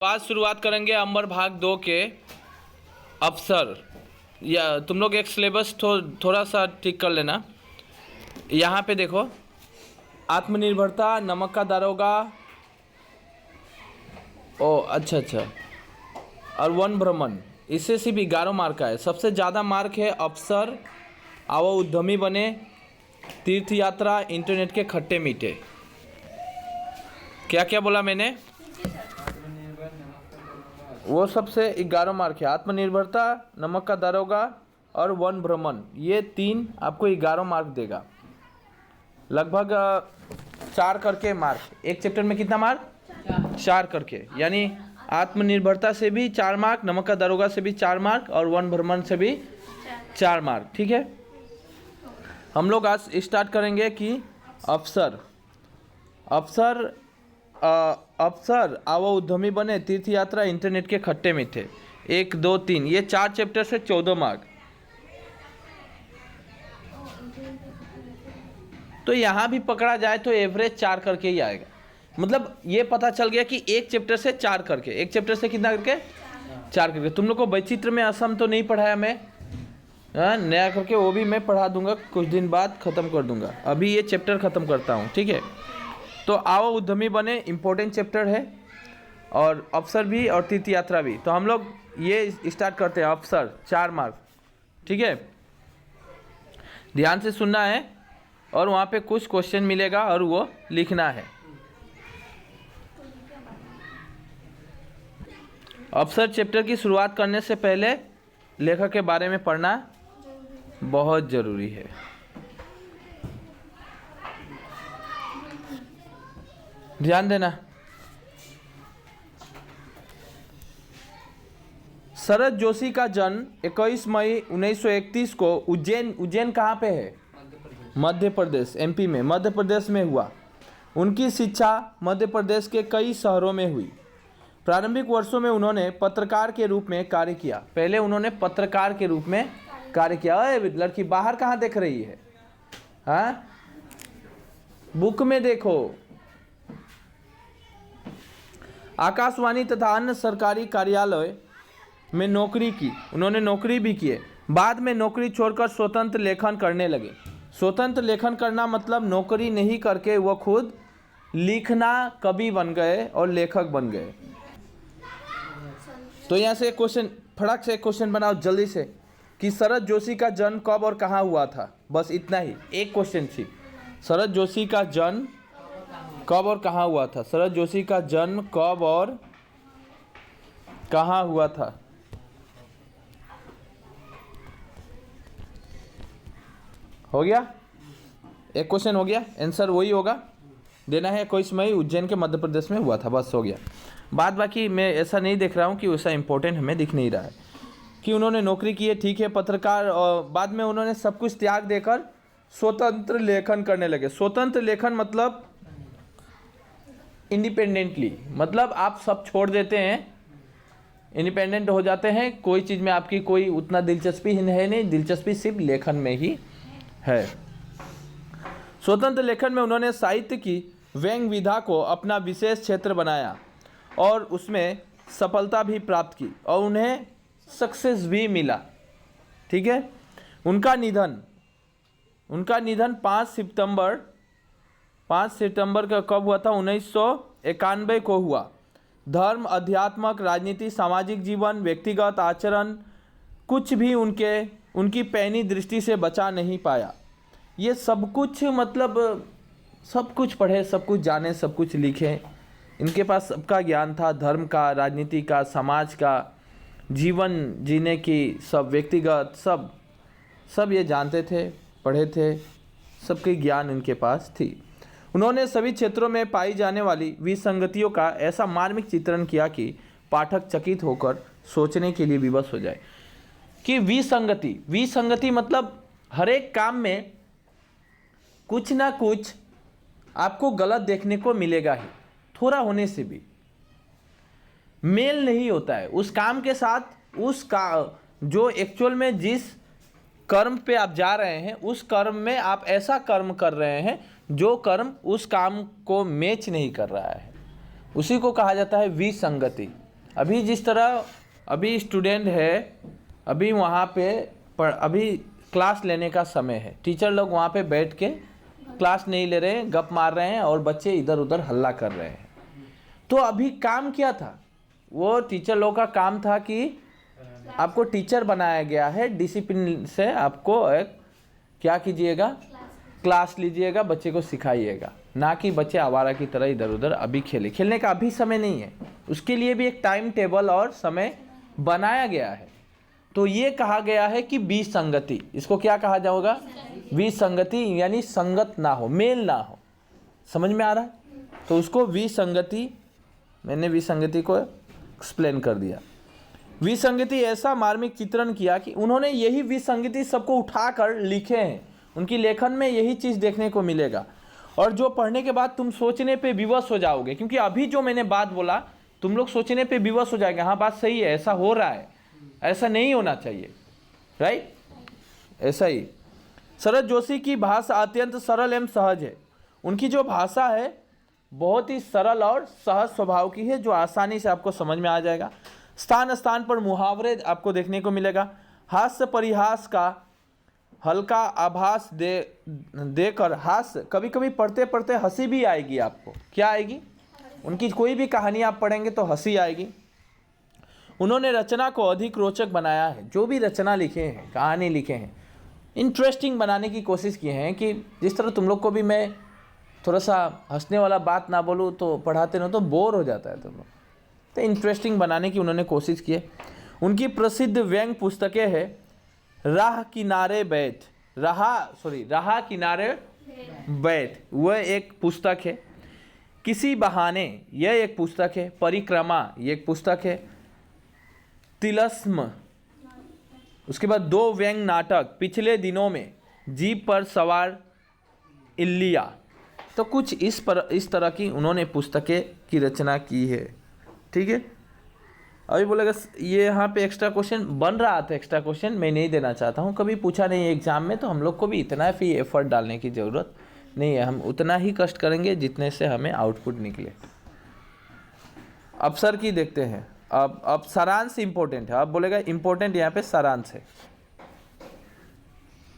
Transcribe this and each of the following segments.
आज शुरुआत करेंगे अंबर भाग 2 के अवसर। या तुम लोग एक सिलेबस थोड़ा सा ठीक कर लेना। यहाँ पे देखो, आत्मनिर्भरता, नमक का दारोगा, ओ अच्छा, और वन भ्रमण, इससे सिर्फ 11 मार्क का है। सबसे ज़्यादा मार्क है अवसर, आओ उद्यमी बने, तीर्थ यात्रा, इंटरनेट के खट्टे मीठे। क्या क्या बोला मैंने? वो सबसे 11 मार्क है। आत्मनिर्भरता, नमक का दारोगा और वन भ्रमण, ये 3 आपको 11 मार्क देगा। लगभग 4 करके मार्क। एक चैप्टर में कितना मार्क? 4 करके। यानी आत्मनिर्भरता से भी 4 मार्क, नमक का दारोगा से भी 4 मार्क और वन भ्रमण से भी 4 मार्क। ठीक है, हम लोग आज स्टार्ट करेंगे कि अवसर आओ उद्यमी बने, तीर्थ यात्रा, इंटरनेट के खट्टे मीठे, 1, 2, 3, ये 4 चैप्टर से 14 मार्क। तो यहाँ भी पकड़ा जाए तो एवरेज 4 करके ही आएगा। मतलब ये पता चल गया कि एक चैप्टर से 4 करके, एक चैप्टर से कितना करके? 4 करके। तुम लोग को वैचित्र में असम तो नहीं पढ़ाया मैं, नया करके वो भी मैं पढ़ा दूंगा, कुछ दिन बाद ख़त्म कर दूंगा। अभी ये चैप्टर ख़त्म करता हूँ, ठीक है। तो आओ उद्यमी बने इम्पोर्टेंट चैप्टर है, और अवसर भी और तीर्थ यात्रा भी। तो हम लोग ये स्टार्ट करते हैं। अवसर 4 मार्क, ठीक है, ध्यान से सुनना है और वहाँ पे कुछ क्वेश्चन मिलेगा और वो लिखना है। अवसर चैप्टर की शुरुआत करने से पहले लेखक के बारे में पढ़ना बहुत ज़रूरी है। ध्यान देना। शरद जोशी का जन्म 21 मई 1931 को उज्जैन कहाँ पे है? मध्य प्रदेश, एमपी में, मध्य प्रदेश में हुआ। उनकी शिक्षा मध्य प्रदेश के कई शहरों में हुई। प्रारंभिक वर्षों में उन्होंने पत्रकार के रूप में कार्य किया। पहले उन्होंने पत्रकार के रूप में कार्य किया। अरे लड़की बाहर कहाँ देख रही है? हाँ, बुक में देखो। आकाशवाणी तथा अन्य सरकारी कार्यालय में नौकरी की, उन्होंने नौकरी भी किए। बाद में नौकरी छोड़कर स्वतंत्र लेखन करने लगे। स्वतंत्र लेखन करना मतलब नौकरी नहीं करके वो खुद लिखना, कवि बन गए और लेखक बन गए। तो यहाँ से क्वेश्चन, फटाक से क्वेश्चन बनाओ जल्दी से, कि शरद जोशी का जन्म कब और कहाँ हुआ था। बस इतना ही, एक क्वेश्चन थी। शरद जोशी का जन्म कब और कहाँ हुआ था? शरद जोशी का जन्म कब और कहाँ हुआ था? हो गया? एक क्वेश्चन हो गया, आंसर वही होगा, देना है। 21 मई उज्जैन के मध्य प्रदेश में हुआ था, बस हो गया। बाद बाकी मैं ऐसा नहीं देख रहा हूँ कि वैसा इंपॉर्टेंट हमें दिख नहीं रहा है कि उन्होंने नौकरी की है, ठीक है, पत्रकार, और बाद में उन्होंने सब कुछ त्याग देकर स्वतंत्र लेखन करने लगे। स्वतंत्र लेखन मतलब इंडिपेंडेंटली, मतलब आप सब छोड़ देते हैं, इंडिपेंडेंट हो जाते हैं, कोई चीज़ में आपकी कोई उतना दिलचस्पी है नहीं, दिलचस्पी सिर्फ लेखन में ही है। स्वतंत्र लेखन में उन्होंने साहित्य की व्यंग्य विधा को अपना विशेष क्षेत्र बनाया और उसमें सफलता भी प्राप्त की और उन्हें सक्सेस भी मिला, ठीक है। उनका निधन 5 सितंबर का कब हुआ था? 1991 को हुआ। धर्म, अध्यात्मक, राजनीति, सामाजिक जीवन, व्यक्तिगत आचरण, कुछ भी उनकी पैनी दृष्टि से बचा नहीं पाया। ये सब कुछ, मतलब सब कुछ पढ़े, सब कुछ जाने, सब कुछ लिखे, इनके पास सबका ज्ञान था, धर्म का, राजनीति का, समाज का, जीवन जीने की, सब व्यक्तिगत, सब ये जानते थे, पढ़े थे, सबके ज्ञान इनके पास थी। उन्होंने सभी क्षेत्रों में पाई जाने वाली विसंगतियों का ऐसा मार्मिक चित्रण किया कि पाठक चकित होकर सोचने के लिए विवश हो जाए। कि विसंगति मतलब हर एक काम में कुछ ना कुछ आपको गलत देखने को मिलेगा ही, थोड़ा होने से भी मेल नहीं होता है उस काम के साथ, जो एक्चुअल में जिस कर्म पे आप जा रहे हैं, उस कर्म में आप ऐसा कर्म कर रहे हैं जो कर्म उस काम को मैच नहीं कर रहा है, उसी को कहा जाता है विसंगति। अभी जिस तरह अभी स्टूडेंट है, अभी वहाँ पे अभी क्लास लेने का समय है, टीचर लोग वहाँ पे बैठ के क्लास नहीं ले रहे हैं, गप मार रहे हैं और बच्चे इधर उधर हल्ला कर रहे हैं। तो अभी काम क्या था, वो टीचर लोग का काम था कि आपको टीचर बनाया गया है, डिसिप्लिन से आपको एक क्या कीजिएगा, क्लास लीजिएगा, बच्चे को सिखाइएगा, ना कि बच्चे आवारा की तरह इधर उधर अभी खेलने का अभी समय नहीं है। उसके लिए भी एक टाइम टेबल और समय बनाया गया है। तो ये कहा गया है कि विसंगति, इसको क्या कहा जाएगा, विसंगति, यानी संगत ना हो, मेल ना हो। समझ में आ रहा है? तो उसको विसंगति, मैंने विसंगति को एक्सप्लेन कर दिया। विसंगति ऐसा मार्मिक चित्रण किया कि उन्होंने यही विसंगति सबको उठाकर लिखे हैं। उनकी लेखन में यही चीज़ देखने को मिलेगा, और जो पढ़ने के बाद तुम सोचने पे विवश हो जाओगे, क्योंकि अभी जो मैंने बात बोला तुम लोग सोचने पे विवश हो जाएंगे, हाँ बात सही है, ऐसा हो रहा है, ऐसा नहीं होना चाहिए, राइट? ऐसा ही शरद जोशी की भाषा अत्यंत सरल एवं सहज है। उनकी जो भाषा है बहुत ही सरल और सहज स्वभाव की है, जो आसानी से आपको समझ में आ जाएगा। स्थान स्थान पर मुहावरे आपको देखने को मिलेगा। हास्य परिहास का हल्का आभास देकर हास्य, कभी कभी पढ़ते पढ़ते हंसी भी आएगी आपको। क्या आएगी? उनकी कोई भी कहानी आप पढ़ेंगे तो हंसी आएगी। उन्होंने रचना को अधिक रोचक बनाया है। जो भी रचना लिखे हैं, कहानी लिखे हैं, इंटरेस्टिंग बनाने की कोशिश की है कि जिस तरह तुम लोग को भी मैं थोड़ा सा हंसने वाला बात ना बोलूँ तो पढ़ाते ना तो बोर हो जाता है तुम लोग, तो इंटरेस्टिंग बनाने की उन्होंने कोशिश की है। उनकी प्रसिद्ध व्यंग पुस्तकें हैं राह किनारे बैठ, वह एक पुस्तक है। किसी बहाने, यह एक पुस्तक है। परिक्रमा, यह एक पुस्तक है। तिलस्म, उसके बाद 2 व्यंग नाटक, पिछले दिनों में, जीप पर सवार इल्लिया। तो कुछ इस तरह की उन्होंने पुस्तकें की रचना की है। ठीक है, अभी बोलेगा ये यहाँ पे एक्स्ट्रा क्वेश्चन बन रहा था, एक्स्ट्रा क्वेश्चन मैं नहीं देना चाहता हूँ, कभी पूछा नहीं एग्जाम में, तो हम लोग को भी इतना भी एफर्ट डालने की ज़रूरत नहीं है। हम उतना ही कष्ट करेंगे जितने से हमें आउटपुट निकले। अवसर की देखते हैं। अब सारांश इंपॉर्टेंट है। अब बोलेगा इंपॉर्टेंट यहाँ पे सारांश है।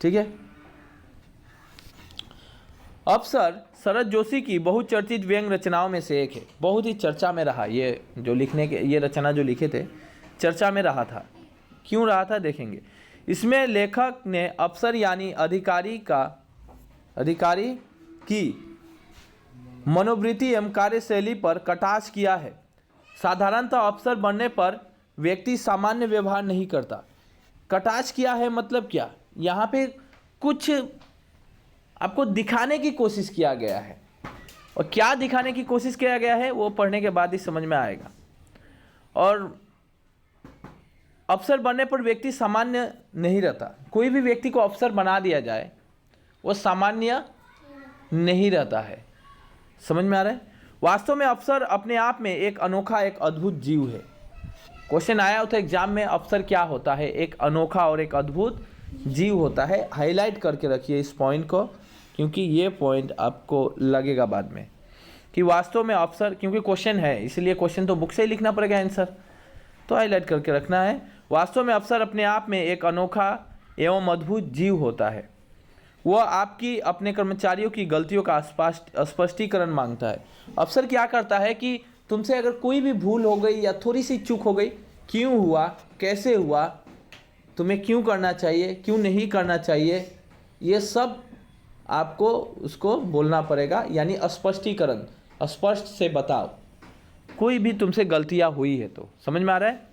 ठीक है, अवसर शरद जोशी की बहुचर्चित व्यंग रचनाओं में से एक है। बहुत ही चर्चा में रहा ये जो ये रचना जो लिखे थे, चर्चा में रहा था। क्यों रहा था देखेंगे। इसमें लेखक ने अफसर यानी अधिकारी की मनोवृत्ति एवं कार्यशैली पर कटाक्ष किया है। साधारणतः अफसर बनने पर व्यक्ति सामान्य व्यवहार नहीं करता। कटाक्ष किया है मतलब क्या, यहाँ पे कुछ आपको दिखाने की कोशिश किया गया है, और क्या दिखाने की कोशिश किया गया है वो पढ़ने के बाद ही समझ में आएगा। और अफसर बनने पर व्यक्ति सामान्य नहीं रहता। कोई भी व्यक्ति को अफसर बना दिया जाए वो सामान्य नहीं रहता है। समझ में आ रहा है? वास्तव में अफसर अपने आप में एक अनोखा, एक अद्भुत जीव है। क्वेश्चन आया होता एग्जाम में, अफसर क्या होता है? एक अनोखा और एक अद्भुत जीव होता है। हाईलाइट करके रखिए इस पॉइंट को, क्योंकि ये पॉइंट आपको लगेगा बाद में कि वास्तव में अफसर, क्योंकि क्वेश्चन है इसलिए क्वेश्चन तो बुक से ही लिखना पड़ेगा आंसर, तो हाईलाइट करके रखना है। वास्तव में अफसर अपने आप में एक अनोखा एवं अद्भुत जीव होता है। वह आपकी अपने कर्मचारियों की गलतियों का स्पष्टीकरण मांगता है। अफसर क्या करता है कि तुमसे अगर कोई भी भूल हो गई या थोड़ी सी चूक हो गई, क्यों हुआ, कैसे हुआ, तुम्हें क्यों करना चाहिए, क्यों नहीं करना चाहिए, ये सब आपको उसको बोलना पड़ेगा, यानी स्पष्टीकरण, स्पष्ट से बताओ कोई भी तुमसे गलतियां हुई है तो। समझ में आ रहा है?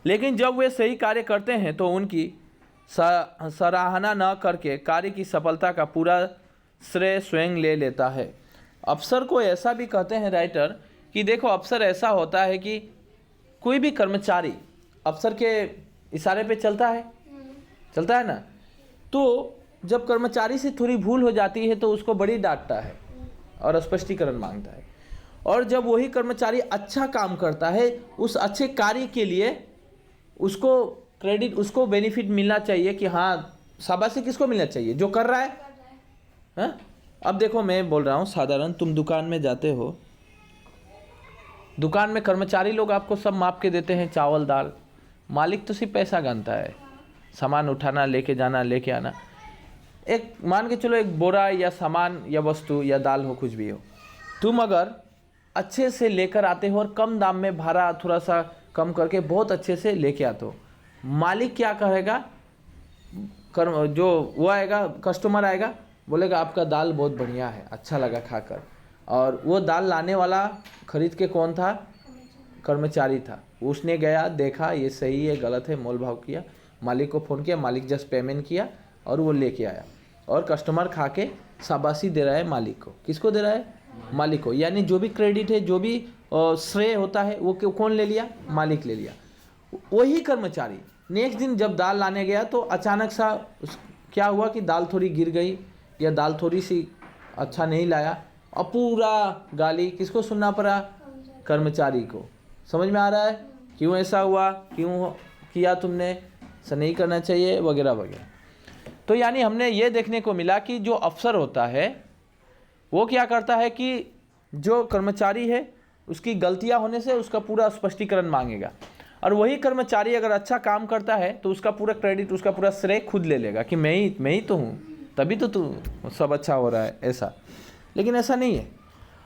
लेकिन जब वे सही कार्य करते हैं तो उनकी सराहना न करके कार्य की सफलता का पूरा श्रेय स्वयं ले लेता है। अफसर को ऐसा भी कहते हैं राइटर कि देखो, अफसर ऐसा होता है कि कोई भी कर्मचारी अफसर के इशारे पे चलता है ना, तो जब कर्मचारी से थोड़ी भूल हो जाती है तो उसको बड़ी डांटता है और स्पष्टीकरण मांगता है। और जब वही कर्मचारी अच्छा काम करता है, उस अच्छे कार्य के लिए उसको क्रेडिट, उसको बेनिफिट मिलना चाहिए कि हाँ, शाबाशी किसको मिलना चाहिए? जो कर रहा है। हाँ, अब देखो मैं बोल रहा हूँ साधारण, तुम दुकान में जाते हो, दुकान में कर्मचारी लोग आपको सब माप के देते हैं, चावल दाल। मालिक तो सिर्फ पैसा गनता है, सामान उठाना, लेके जाना, लेके आना। एक मान के चलो एक बोरा या सामान या वस्तु या दाल हो, कुछ भी हो, तुम अगर अच्छे से लेकर आते हो और कम दाम में भाड़ा थोड़ा सा कम करके बहुत अच्छे से लेके आते हो, मालिक क्या कहेगा? जो वो आएगा, कस्टमर आएगा, बोलेगा आपका दाल बहुत बढ़िया है, अच्छा लगा खाकर। और वो दाल लाने वाला खरीद के कौन था? कर्मचारी था। उसने गया, देखा ये सही है गलत है, मोल भाव किया, मालिक को फ़ोन किया, मालिक जस्ट पेमेंट किया और वो लेके आया। और कस्टमर खा के शाबाशी दे रहा है मालिक को। किसको दे रहा है? मालिक को। यानी जो भी क्रेडिट है, जो भी श्रेय होता है, वो कौन ले लिया? मालिक ले लिया। वही कर्मचारी नेक्स्ट दिन जब दाल लाने गया तो अचानक सा क्या हुआ कि दाल थोड़ी गिर गई या दाल थोड़ी सी अच्छा नहीं लाया, और पूरा गाली किसको सुनना पड़ा? कर्मचारी को। समझ में आ रहा है क्यों ऐसा हुआ, क्यों किया तुमने, ऐसा नहीं करना चाहिए, वगैरह वगैरह। तो यानी हमने ये देखने को मिला कि जो अफसर होता है वो क्या करता है कि जो कर्मचारी है उसकी गलतियां होने से उसका पूरा स्पष्टीकरण मांगेगा, और वही कर्मचारी अगर अच्छा काम करता है तो उसका पूरा क्रेडिट, उसका पूरा श्रेय खुद ले लेगा कि मैं ही तो हूँ, तभी तो तू सब अच्छा हो रहा है, ऐसा। लेकिन ऐसा नहीं है।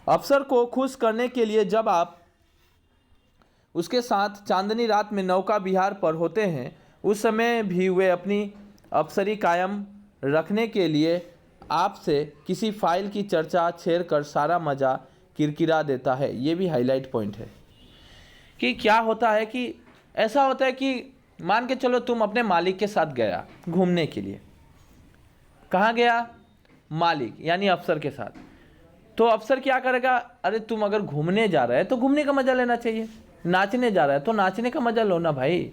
अफसर को खुश करने के लिए जब आप उसके साथ चांदनी रात में नौका विहार पर होते हैं, उस समय भी वे अपनी अफसरी कायम रखने के लिए आपसे किसी फाइल की चर्चा छेड़कर सारा मज़ा किरकिरा देता है। ये भी हाईलाइट पॉइंट है कि क्या होता है कि ऐसा होता है कि मान के चलो तुम अपने मालिक के साथ गया घूमने के लिए। कहाँ गया? मालिक यानी अफसर के साथ। तो अफसर क्या करेगा? अरे तुम अगर घूमने जा रहे हैं तो घूमने का मज़ा लेना चाहिए, नाचने जा रहा है तो नाचने का मज़ा लो ना भाई।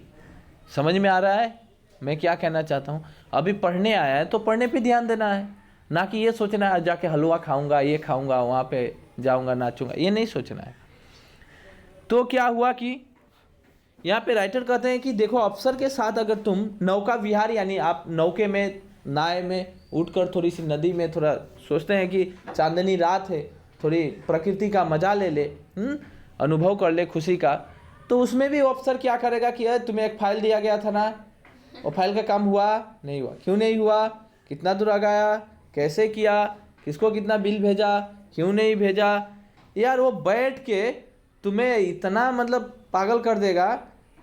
समझ में आ रहा है मैं क्या कहना चाहता हूँ? अभी पढ़ने आया है तो पढ़ने पे ध्यान देना है, ना कि ये सोचना है जाके हलवा खाऊंगा, ये खाऊंगा, वहाँ पे जाऊंगा, नाचूंगा, ये नहीं सोचना है। तो क्या हुआ कि यहाँ पे राइटर कहते हैं कि देखो, अफसर के साथ अगर तुम नौका विहार यानी आप नौके में, नाव में उठकर थोड़ी सी नदी में थोड़ा सोचते हैं कि चांदनी रात है, थोड़ी प्रकृति का मजा ले ले, अनुभव कर ले खुशी का, तो उसमें भी अफसर क्या करेगा कि तुम्हें एक फाइल दिया गया था ना, वो फाइल का काम हुआ नहीं हुआ, क्यों नहीं हुआ, कितना दूर आ गया, कैसे किया, किसको कितना बिल भेजा, क्यों नहीं भेजा। यार वो बैठ के तुम्हें इतना मतलब पागल कर देगा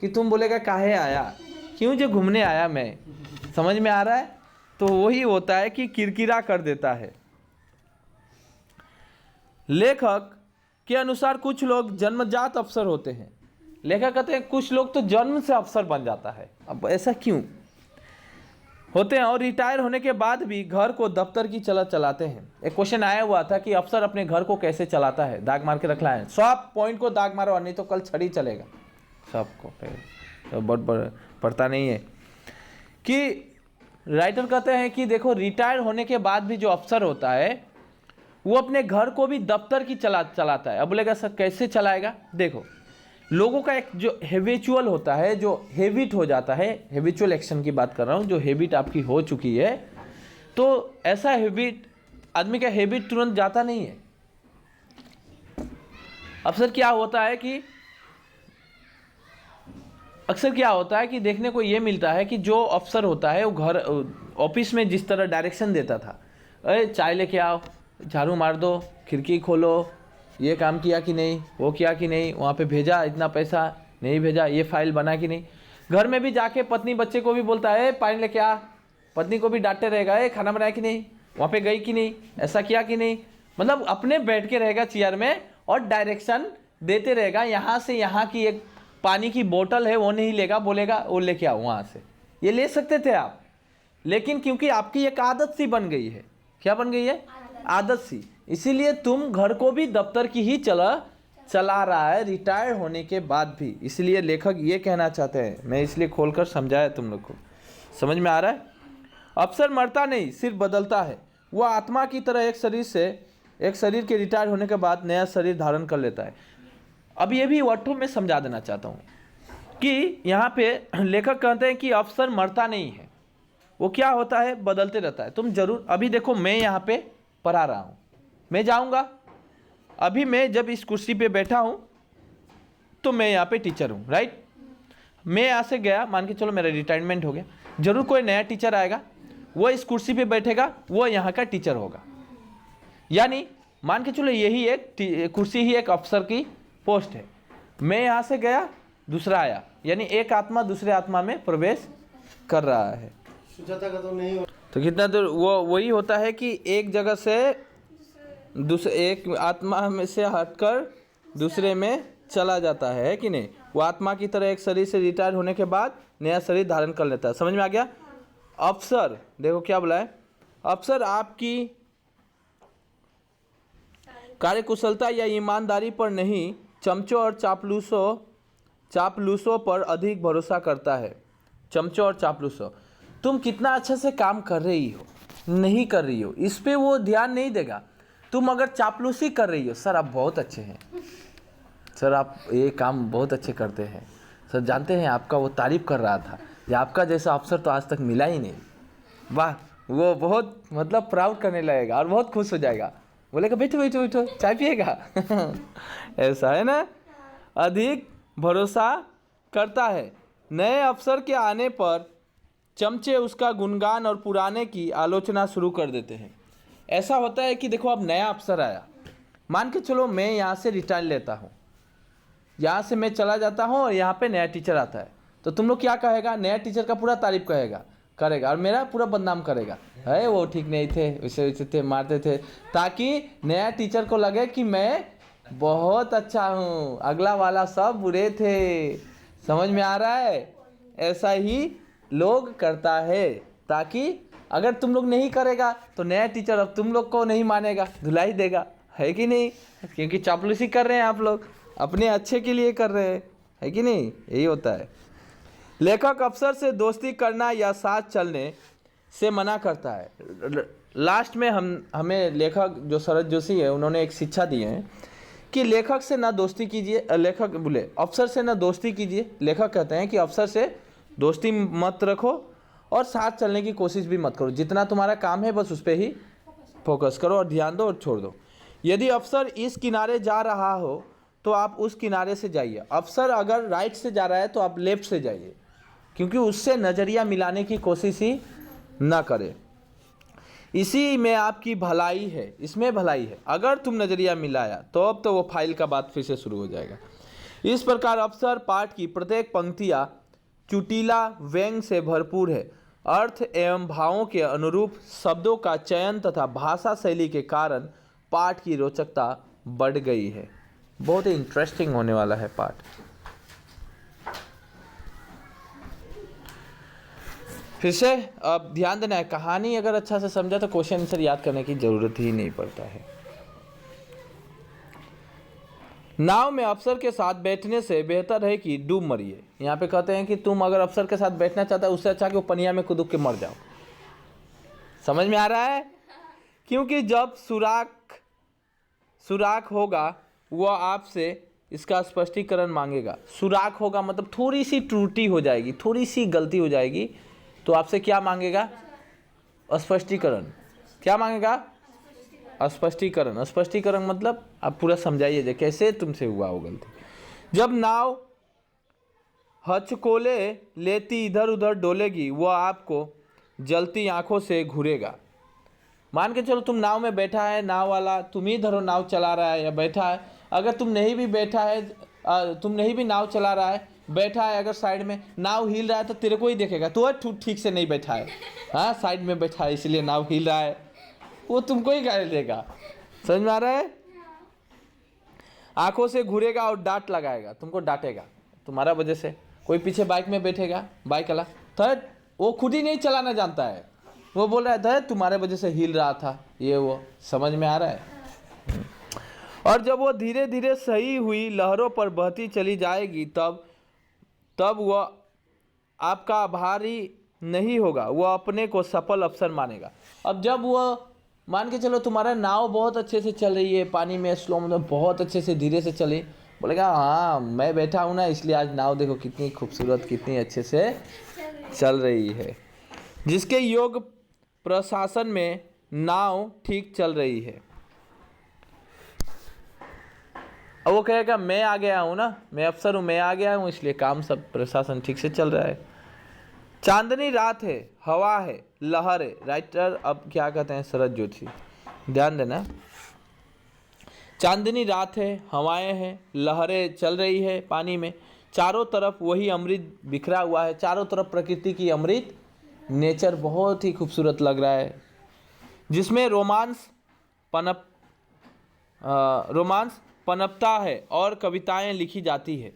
कि तुम बोलेगा काहे आया, क्यों जो घूमने आया मैं। समझ में आ रहा है? तो वही होता है कि किरकिरा कर देता है। लेखक के अनुसार कुछ लोग जन्मजात अफसर होते हैं। लेखक कहते हैं कुछ लोग तो जन्म से अफसर बन जाता है। अब ऐसा क्यों होते हैं? और रिटायर होने के बाद भी घर को दफ्तर की चलाते हैं। एक क्वेश्चन आया हुआ था कि अफसर अपने घर को कैसे चलाता है, दाग मार के रखला है। सब पॉइंट को दाग मारो, नहीं तो कल छड़ी चलेगा सबको, तो बहुत पड़ता नहीं है। कि राइटर कहते हैं कि देखो, रिटायर होने के बाद भी जो अफसर होता है वो अपने घर को भी दफ्तर की चलाता है। अब बोलेगा सर कैसे चलाएगा? देखो, लोगों का एक जो हैबिचुअल होता है, जो हैबिट हो जाता है, हैबिचुअल एक्शन की बात कर रहा हूँ, जो हैबिट आपकी हो चुकी है, तो ऐसा हैबिट, आदमी का हैबिट तुरंत जाता नहीं है। अक्सर क्या होता है कि देखने को ये मिलता है कि जो अफसर होता है वो घर ऑफिस में जिस तरह डायरेक्शन देता था, अरे चाय लेके आओ, झाड़ू मार दो, खिड़की खोलो, ये काम किया कि नहीं, वो किया कि नहीं, वहाँ पे भेजा इतना पैसा नहीं भेजा, ये फाइल बना कि नहीं। घर में भी जाके पत्नी बच्चे को भी बोलता है पानी लेके आ, पत्नी को भी डांटते रहेगा, खाना बनाया कि नहीं, वहाँ पे गई कि नहीं, ऐसा किया कि नहीं। मतलब अपने बैठ के रहेगा चेयर में और डायरेक्शन देते रहेगा। यहाँ से यहाँ की एक पानी की बोतल है वो नहीं लेगा, बोलेगा वो लेके आओ वहाँ से। ये ले सकते थे आप, लेकिन क्योंकि आपकी एक आदत सी बन गई है। क्या बन गई है? आदत सी। इसीलिए तुम घर को भी दफ्तर की ही चला रहा है रिटायर होने के बाद भी। इसलिए लेखक ये कहना चाहते हैं, मैं इसलिए खोलकर समझाया तुम लोग को। समझ में आ रहा है? अफसर मरता नहीं, सिर्फ बदलता है। वह आत्मा की तरह एक शरीर के रिटायर होने के बाद नया शरीर धारण कर लेता है। अब ये भी वर्डों में समझा देना चाहता हूँ कि यहाँ पे लेखक कहते हैं कि अफसर मरता नहीं है, वो क्या होता है, बदलते रहता है। तुम जरूर अभी देखो, मैं यहाँ पे पढ़ा रहा हूँ, मैं जाऊँगा, अभी मैं जब इस कुर्सी पे बैठा हूँ तो मैं यहाँ पे टीचर हूँ, राइट। मैं यहाँ से गया, मान के चलो मेरा रिटायरमेंट हो गया, जरूर कोई नया टीचर आएगा, वो इस कुर्सी पे बैठेगा, वो यहाँ का टीचर होगा। यानी मान के चलो यही एक कुर्सी ही एक अफसर की पोस्ट है। मैं यहाँ से गया, दूसरा आया, यानी एक आत्मा दूसरे आत्मा में प्रवेश कर रहा है। सुजाता का तो नहीं हो। तो कितना देर वो वही होता है कि एक जगह से दूसरे एक आत्मा में से हटकर दूसरे में चला जाता है कि नहीं। वो आत्मा की तरह एक शरीर से रिटायर होने के बाद नया शरीर धारण कर लेता है। समझ में आ गया। अफसर देखो क्या बोला है, अफसर आपकी कार्यकुशलता या ईमानदारी पर नहीं, चमचों और चापलूसों पर अधिक भरोसा करता है। चमचों और चापलूसों, तुम कितना अच्छे से काम कर रही हो नहीं कर रही हो, इस पे वो ध्यान नहीं देगा। तुम अगर चापलूसी कर रही हो, सर आप बहुत अच्छे हैं, सर आप ये काम बहुत अच्छे करते हैं, सर जानते हैं आपका वो तारीफ कर रहा था, या आपका जैसा अफसर तो आज तक मिला ही नहीं, वाह, वो बहुत मतलब प्राउड करने लगेगा और बहुत खुश हो जाएगा, बोलेगा बैठो बैठो बैठो चाय पिएगा। ऐसा है ना। अधिक भरोसा करता है। नए अफसर के आने पर चमचे उसका गुणगान और पुराने की आलोचना शुरू कर देते हैं। ऐसा होता है कि देखो अब नया अफसर आया, मान के चलो मैं यहाँ से रिटायर लेता हूँ, यहाँ से मैं चला जाता हूँ और यहाँ पे नया टीचर आता है, तो तुम लोग क्या कहेगा, नया टीचर का पूरा तारीफ करेगा और मेरा पूरा बदनाम करेगा, है वो ठीक नहीं थे, वैसे वैसे थे, मारते थे, ताकि नया टीचर को लगे कि मैं बहुत अच्छा हूँ, अगला वाला सब बुरे थे। समझ में आ रहा है। ऐसा ही लोग करता है, ताकि अगर तुम लोग नहीं करेगा तो नया टीचर अब तुम लोग को नहीं मानेगा, धुलाई देगा, है कि नहीं। क्योंकि चापलूसी कर रहे हैं आप लोग, अपने अच्छे के लिए कर रहे हैं, है कि नहीं। यही होता है। लेखक अफसर से दोस्ती करना या साथ चलने से मना करता है। लास्ट में हमें लेखक जो शरद जोशी है उन्होंने एक शिक्षा दी है कि लेखक से ना दोस्ती कीजिए, लेखक बोले अफसर से ना दोस्ती कीजिए। लेखक कहते हैं कि अफसर से दोस्ती मत रखो और साथ चलने की कोशिश भी मत करो, जितना तुम्हारा काम है बस उस पर ही फोकस करो और ध्यान दो और छोड़ दो। यदि अफसर इस किनारे जा रहा हो तो आप उस किनारे से जाइए, अफसर अगर राइट से जा रहा है तो आप लेफ्ट से जाइए, क्योंकि उससे नज़रिया मिलाने की कोशिश ही ना करें। इसी में आपकी भलाई है, इसमें भलाई है। अगर तुम नज़रिया मिलाया तो अब तो वो फाइल का बात फिर से शुरू हो जाएगा। इस प्रकार अफसर पाठ की प्रत्येक पंक्तियाँ चुटीला व्यंग से भरपूर है। अर्थ एवं भावों के अनुरूप शब्दों का चयन तथा भाषा शैली के कारण पाठ की रोचकता बढ़ गई है। बहुत ही इंटरेस्टिंग होने वाला है पाठ। फिर से अब ध्यान देना है, कहानी अगर अच्छा से समझा तो क्वेश्चन आंसर याद करने की जरूरत ही नहीं पड़ता है। नाव में अफसर के साथ बैठने से बेहतर है कि डूब मरिए। यहाँ पे कहते हैं कि तुम अगर अफसर के साथ बैठना चाहता है उससे अच्छा कि वो पनिया में कूद के मर जाओ। समझ में आ रहा है। क्योंकि जब सुराख होगा वो आपसे इसका स्पष्टीकरण मांगेगा। सुराख होगा मतलब थोड़ी सी त्रुटि हो जाएगी, थोड़ी सी गलती हो जाएगी, तो आपसे क्या मांगेगा, स्पष्टीकरण। क्या मांगेगा, स्पष्टीकरण। स्पष्टीकरण मतलब आप पूरा समझाइए कैसे तुमसे हुआ वो गलती। जब नाव हचकोले लेती इधर उधर डोलेगी वो आपको जलती आंखों से घूरेगा। मान के चलो तुम नाव में बैठा है, नाव वाला तुम ही धरो नाव चला रहा है या बैठा है, अगर तुम नहीं भी बैठा है, तुम नहीं भी नाव चला रहा है, बैठा है अगर साइड में, नाव हिल रहा है तो तेरे को ही देखेगा, तो ठीक से नहीं बैठा है, हाँ साइड में बैठा है इसलिए नाव हिल रहा है, वो तुमको ही गाली देगा। समझ में आ रहा है। आंखों से घूरेगा और डांट लगाएगा, तुमको डांटेगा तुम्हारा वजह से। कोई पीछे बाइक में बैठेगा, बाइक वाला थर्ड, वो खुद ही नहीं चलाना जानता है, वो बोल रहा है था तुम्हारे वजह से हिल रहा था ये वो। समझ में आ रहा है। और जब वो धीरे धीरे सही हुई लहरों पर बहती चली जाएगी तब वह आपका आभारी नहीं होगा, वो अपने को सफल अफसर मानेगा। अब जब वो मान के चलो तुम्हारा नाव बहुत अच्छे से चल रही है, पानी में स्लो मतलब बहुत अच्छे से धीरे से चली, बोलेगा हाँ मैं बैठा हूँ ना इसलिए आज नाव देखो कितनी खूबसूरत कितनी अच्छे से चल रही है। जिसके योग प्रशासन में नाव ठीक चल रही है। अब वो कहेगा मैं आ गया हूँ ना, मैं अफसर हूँ, मैं आ गया हूँ, इसलिए काम सब प्रशासन ठीक से चल रहा है। चांदनी रात है, हवा है, लहर है। राइटर अब क्या कहते हैं शरद जोशी, ध्यान देना। चांदनी रात है, हवाएं हैं, लहरें चल रही है पानी में, चारों तरफ वही अमृत बिखरा हुआ है, चारों तरफ प्रकृति की अमृत, नेचर बहुत ही खूबसूरत लग रहा है, जिसमें रोमांस पनपता है और कविताएं लिखी जाती है।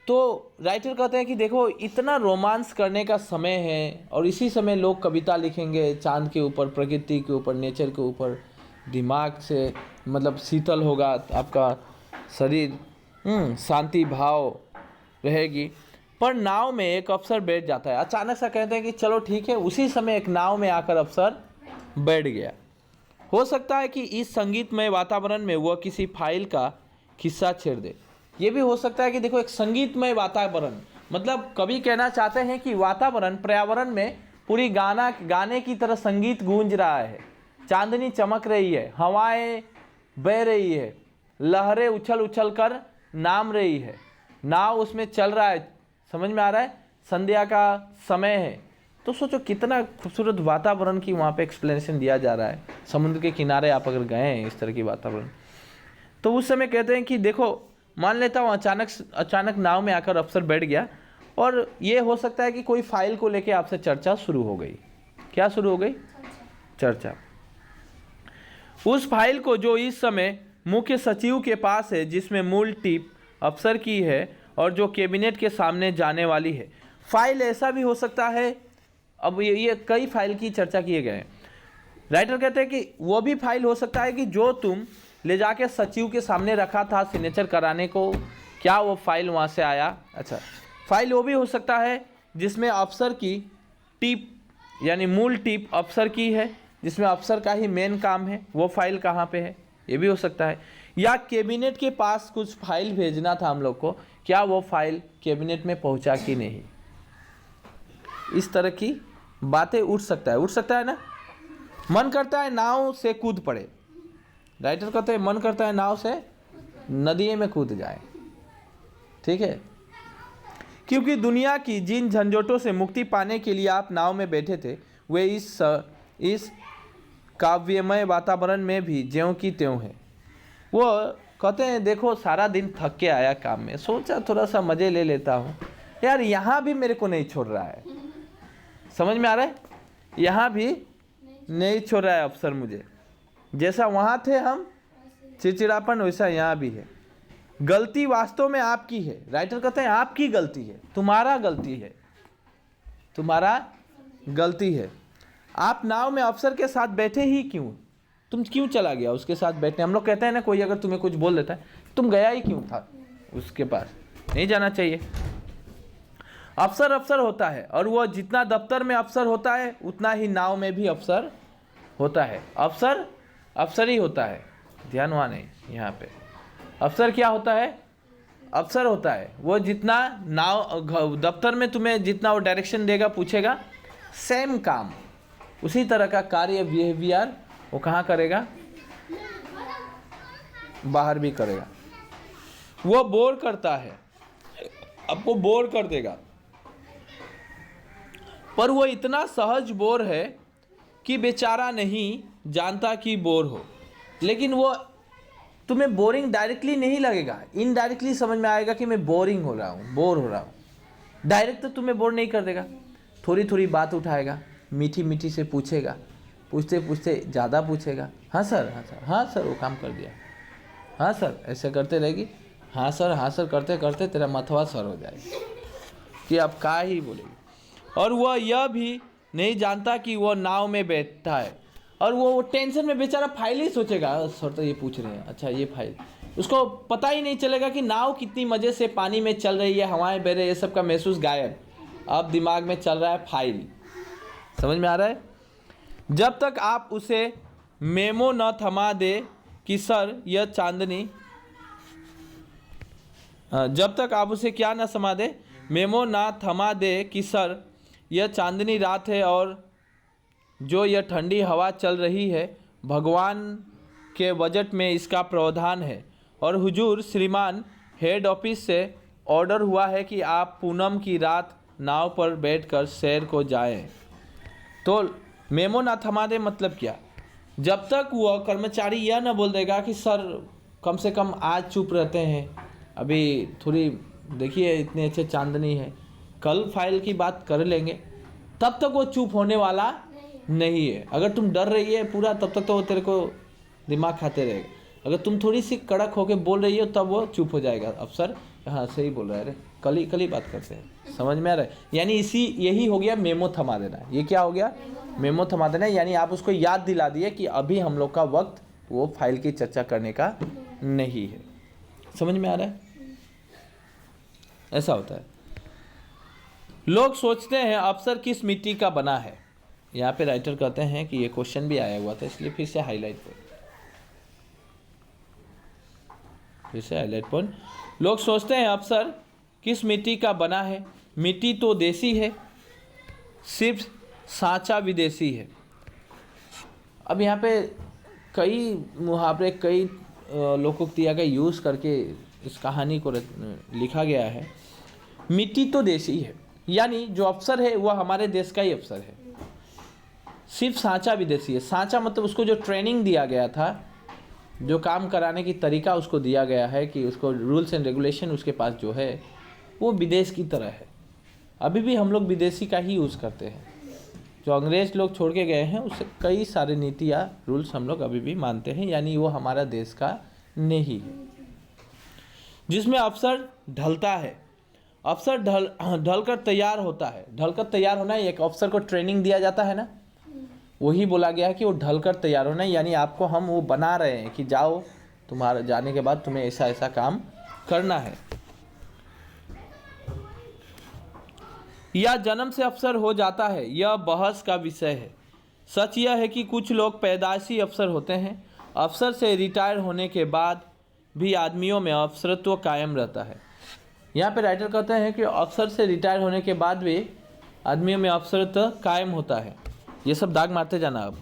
तो राइटर कहते हैं कि देखो इतना रोमांस करने का समय है और इसी समय लोग कविता लिखेंगे चांद के ऊपर, प्रकृति के ऊपर, नेचर के ऊपर। दिमाग से मतलब शीतल होगा आपका शरीर, शांति भाव रहेगी। पर नाव में एक अफसर बैठ जाता है। अचानक सा कहते हैं कि चलो ठीक है। उसी समय एक नाव में आकर अफसर बैठ गया। हो सकता है कि इस संगीतमय वातावरण में वह किसी फाइल का किस्सा छेड़ दे। ये भी हो सकता है कि देखो एक संगीतमय वातावरण, मतलब कवि कहना चाहते हैं कि वातावरण, पर्यावरण में पूरी गाने की तरह संगीत गूंज रहा है। चांदनी चमक रही है, हवाएं बह रही है, लहरें उछल उछल कर नाम रही है, नाव उसमें चल रहा है। समझ में आ रहा है? संध्या का समय है। तो सोचो कितना खूबसूरत वातावरण की वहाँ पे एक्सप्लेनेशन दिया जा रहा है। समुद्र के किनारे आप अगर गए हैं इस तरह की वातावरण, तो उस समय कहते हैं कि देखो मान लेता हूँ अचानक नाव में आकर अफसर बैठ गया और ये हो सकता है कि कोई फाइल को लेके आपसे चर्चा शुरू हो गई। क्या शुरू हो गई? चर्चा। उस फाइल को जो इस समय मुख्य सचिव के पास है, जिसमें मूल टिप अफसर की है और जो कैबिनेट के सामने जाने वाली है। फाइल ऐसा भी हो सकता है, अब ये कई फाइल की चर्चा किए गए हैं। राइटर कहते हैं कि वो भी फाइल हो सकता है कि जो तुम ले जाके सचिव के सामने रखा था सिग्नेचर कराने को, क्या वो फाइल वहाँ से आया? अच्छा, फाइल वो भी हो सकता है जिसमें अफसर की टिप यानी मूल टिप अफसर की है, जिसमें अफसर का ही मेन काम है। वो फाइल कहाँ पे है? ये भी हो सकता है। या कैबिनेट के पास कुछ फाइल भेजना था हम लोग को, क्या वो फाइल कैबिनेट में पहुँचा कि नहीं? इस तरह की बातें उठ सकता है ना। मन करता है नाव से कूद पड़े। राइटर कहते हैं मन करता है नाव से नदी में कूद जाए। ठीक है, क्योंकि दुनिया की जिन झंझटों से मुक्ति पाने के लिए आप नाव में बैठे थे, वे इस काव्यमय वातावरण में भी ज्यों की त्यों है। वो कहते हैं देखो सारा दिन थक के आया काम में, सोचा थोड़ा सा मज़े ले लेता हूँ यार, यहाँ भी मेरे को नहीं छोड़ रहा है। समझ में आ रहा है? यहाँ भी नहीं छोड़ रहा है अफसर मुझे। जैसा वहाँ थे हम चिड़चिड़ापन, वैसा यहाँ भी है। गलती वास्तव में आपकी है। राइटर कहते हैं आपकी गलती है, तुम्हारा गलती है। आप नाव में अफसर के साथ बैठे ही क्यों? तुम क्यों चला गया उसके साथ बैठने? हम लोग कहते हैं ना, कोई अगर तुम्हें कुछ बोल देता है, तुम गया ही क्यों था उसके पास? नहीं जाना चाहिए। अफसर होता है और वह जितना दफ्तर में अफसर होता है उतना ही नाव में भी अफसर होता है। अफसर ही होता है। ध्यान वहाँ नहीं, यहाँ पे अफसर क्या होता है? अफसर होता है वो जितना नाव दफ्तर में तुम्हें जितना वो डायरेक्शन देगा, पूछेगा, सेम काम उसी तरह का कार्य बिहेवियर वो कहाँ करेगा? बाहर भी करेगा। वो बोर करता है, आपको बोर कर देगा, पर वो इतना सहज बोर है कि बेचारा नहीं जानता कि बोर हो। लेकिन वो तुम्हें बोरिंग डायरेक्टली नहीं लगेगा, इनडायरेक्टली समझ में आएगा कि मैं बोर हो रहा हूँ। डायरेक्ट तो तुम्हें बोर नहीं कर देगा, थोड़ी थोड़ी बात उठाएगा, मीठी से पूछेगा, पूछते पूछते ज़्यादा पूछेगा। हाँ सर वो काम कर दिया, हाँ सर ऐसे करते रहेगी, हाँ सर करते करते तेरा मथवा सर हो जाएगा कि अब क्या ही बोलेगी। और वह यह भी नहीं जानता कि वह नाव में बैठा है और वो टेंशन में बेचारा फाइल ही सोचेगा, सर तो ये पूछ रहे हैं, अच्छा ये फाइल। उसको पता ही नहीं चलेगा कि नाव कितनी मज़े से पानी में चल रही है, हवाएं बह रही है, ये सब का महसूस गायब। अब दिमाग में चल रहा है फाइल। समझ में आ रहा है? जब तक आप उसे मेमो न थमा दे कि सर यह चांदनी, जब तक आप उसे क्या न समा दे, मेमो ना थमा दे कि सर यह चांदनी रात है और जो यह ठंडी हवा चल रही है, भगवान के बजट में इसका प्रावधान है और हुजूर श्रीमान हेड ऑफिस से ऑर्डर हुआ है कि आप पूनम की रात नाव पर बैठकर शहर को जाएं। तो मेमो ना थमा दे मतलब क्या? जब तक वह कर्मचारी यह न बोल देगा कि सर कम से कम आज चुप रहते हैं, अभी थोड़ी देखिए इतने अच्छे चांदनी है, कल फाइल की बात कर लेंगे, तब तक वो चुप होने वाला नहीं है। अगर तुम डर रही है पूरा, तब तक तो वो तेरे को दिमाग खाते रहेगा। अगर तुम थोड़ी सी कड़क होके बोल रही हो तब वो चुप हो जाएगा। अफसर हाँ सही बोल रहा है, अरे कल ही बात करते हैं, समझ में आ रहा है? यानी यही हो गया मेमो थमा देना। ये क्या हो गया? मेमो थमा देना। यानी आप उसको याद दिला दिए कि अभी हम लोग का वक्त वो फाइल की चर्चा करने का नहीं है। समझ में आ रहा है? ऐसा होता है। लोग सोचते हैं अफसर किस मिट्टी का बना है। यहाँ पे राइटर कहते हैं कि ये क्वेश्चन भी आया हुआ था, इसलिए फिर से हाईलाइट पॉइंट। लोग सोचते हैं अफसर किस मिट्टी का बना है। मिट्टी तो देसी है, सिर्फ सांचा विदेशी है। अब यहाँ पे कई मुहावरे, कई लोकोक्तियाँ का यूज़ करके इस कहानी को लिखा गया है। मिट्टी तो देसी है, यानी जो अफसर है वह हमारे देश का ही अफसर है, सिर्फ सांचा विदेशी है। सांचा मतलब उसको जो ट्रेनिंग दिया गया था, जो काम कराने की तरीका उसको दिया गया है, कि उसको रूल्स एंड रेगुलेशन उसके पास जो है वो विदेश की तरह है। अभी भी हम लोग विदेशी का ही यूज़ करते हैं। जो अंग्रेज़ लोग छोड़ के गए हैं उससे कई सारे नीतियाँ रूल्स हम लोग अभी भी मानते हैं, यानी वो हमारा देश का नहीं है। जिसमें अफसर ढलता है, अफसर ढल कर तैयार होता है। ढलकर तैयार होना, एक अफसर को ट्रेनिंग दिया जाता है ना, वही बोला गया है कि वो ढलकर तैयार होना, यानी आपको हम वो बना रहे हैं कि जाओ, तुम्हारा जाने के बाद तुम्हें ऐसा ऐसा काम करना है। या जन्म से अफसर हो जाता है, यह बहस का विषय है। सच यह है कि कुछ लोग पैदाइशी अफसर होते हैं। अफसर से रिटायर होने के बाद भी आदमियों में अफसरत्व कायम रहता है। यहाँ पे राइटर कहते हैं कि अफसर से रिटायर होने के बाद भी आदमियों में अफसरत्व कायम होता है। ये सब दाग मारते जाना। अब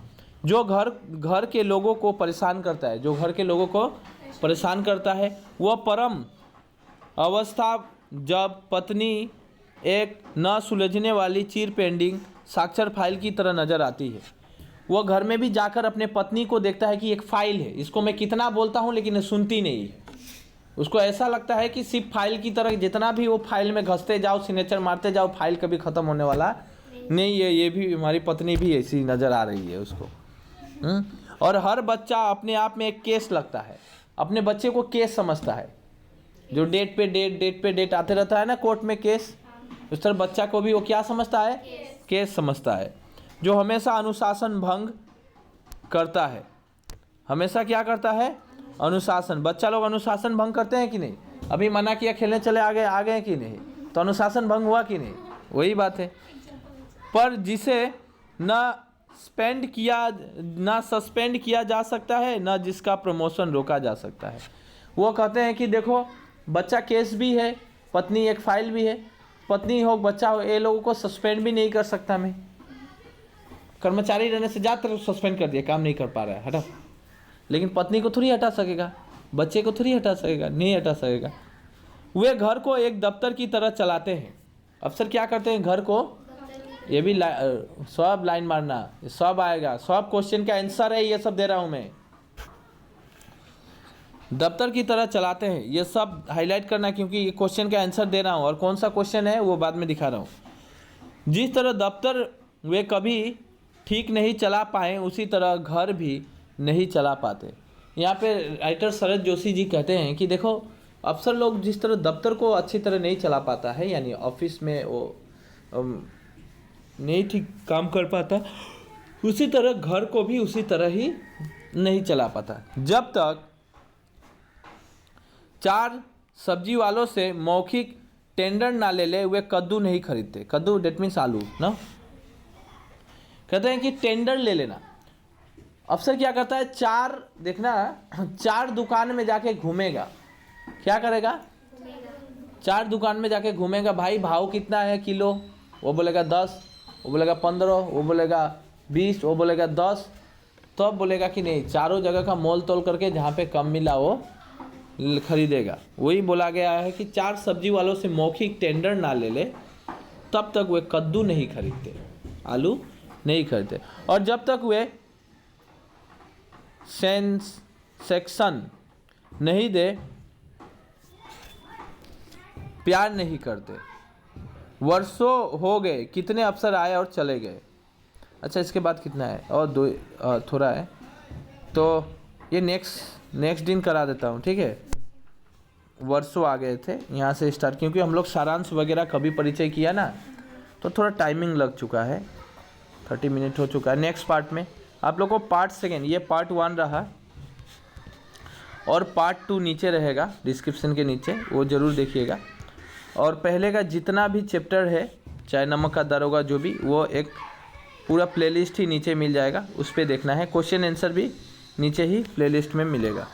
जो घर के लोगों को परेशान करता है, जो घर के लोगों को परेशान करता है, वह परम अवस्था जब पत्नी एक न सुलझने वाली चीर पेंडिंग साक्षर फाइल की तरह नज़र आती है। वह घर में भी जाकर अपने पत्नी को देखता है कि एक फ़ाइल है, इसको मैं कितना बोलता हूँ लेकिन ये सुनती नहीं है। उसको ऐसा लगता है कि सिर्फ फाइल की तरह, जितना भी वो फाइल में घसते जाओ, सिग्नेचर मारते जाओ, फाइल कभी ख़त्म होने वाला नहीं है। ये भी हमारी पत्नी भी ऐसी नज़र आ रही है उसको। और हर बच्चा अपने आप में एक केस लगता है, अपने बच्चे को केस समझता है। जो डेट पे डेट आते रहता है ना कोर्ट में केस, उस तरह बच्चा को भी वो क्या समझता है? केस समझता है। जो हमेशा अनुशासन भंग करता है, हमेशा क्या करता है? अनुशासन। बच्चा लोग अनुशासन भंग करते हैं कि नहीं? अभी मना किया खेलने चले, आ गए कि नहीं? तो अनुशासन भंग हुआ कि नहीं? वही बात है। पर जिसे न सस्पेंड किया जा सकता है, न जिसका प्रमोशन रोका जा सकता है। वो कहते हैं कि देखो, बच्चा केस भी है, पत्नी एक फाइल भी है, पत्नी हो बच्चा हो, ये लोगों को सस्पेंड भी नहीं कर सकता मैं। कर्मचारी रहने से ज़्यादातर सस्पेंड कर दिया, काम नहीं कर पा रहा है, हटा। लेकिन पत्नी को थोड़ी हटा सकेगा, बच्चे को थोड़ी हटा सकेगा, नहीं हटा सकेगा। वे घर को एक दफ्तर की तरह चलाते हैं। अफसर क्या करते हैं? घर को, ये भी सब लाइन मारना, सब आएगा, सब क्वेश्चन का आंसर है, ये सब दे रहा हूँ मैं। दफ्तर की तरह चलाते हैं, ये सब हाईलाइट करना क्योंकि ये क्वेश्चन का आंसर दे रहा हूँ, और कौन सा क्वेश्चन है वो बाद में दिखा रहा हूँ। जिस तरह दफ्तर वे कभी ठीक नहीं चला पाए, उसी तरह घर भी नहीं चला पाते। यहाँ पे राइटर शरद जोशी जी कहते हैं कि देखो, अफसर लोग जिस तरह दफ्तर को अच्छी तरह नहीं चला पाता है, यानी ऑफिस में वो नहीं ठीक काम कर पाता, उसी तरह घर को भी उसी तरह ही नहीं चला पाता। जब तक 4 सब्जी वालों से मौखिक टेंडर ना ले ले, वे कद्दू नहीं खरीदते। कद्दू डेट मीन्स आलू ना। कहते हैं कि टेंडर ले लेना। अफसर क्या करता है? 4 दुकान में जाके घूमेगा। क्या करेगा? 4 दुकान में जाके घूमेगा। भाई भाव कितना है किलो? वो बोलेगा 10, वो बोलेगा 15, वो बोलेगा 20, वो बोलेगा 10। तब बोलेगा कि नहीं, चारों जगह का मोल तोल करके जहाँ पे कम मिला वो खरीदेगा। वही बोला गया है कि 4 सब्जी वालों से मौखिक टेंडर ना ले ले तब तक वे कद्दू नहीं खरीदते, आलू नहीं खरीदते, और जब तक वे सेक्शन नहीं दे प्यार नहीं करते। वर्षों हो गए, कितने अफसर आए और चले गए। अच्छा, इसके बाद कितना है और दो थोड़ा है, तो ये नेक्स्ट दिन करा देता हूँ, ठीक है। वर्षों आ गए थे यहाँ से स्टार्ट, क्योंकि हम लोग सारांश वगैरह कभी परिचय किया ना, तो थोड़ा टाइमिंग लग चुका है, 30 मिनट हो चुका है। नेक्स्ट पार्ट में आप लोग को पार्ट सेकेंड, ये पार्ट 1 रहा और पार्ट 2 नीचे रहेगा डिस्क्रिप्शन के नीचे, वो ज़रूर देखिएगा। और पहले का जितना भी चैप्टर है, चाहे नमक का दरोगा जो भी, वो एक पूरा प्लेलिस्ट ही नीचे मिल जाएगा, उस पर देखना है। क्वेश्चन आंसर भी नीचे ही प्लेलिस्ट में मिलेगा।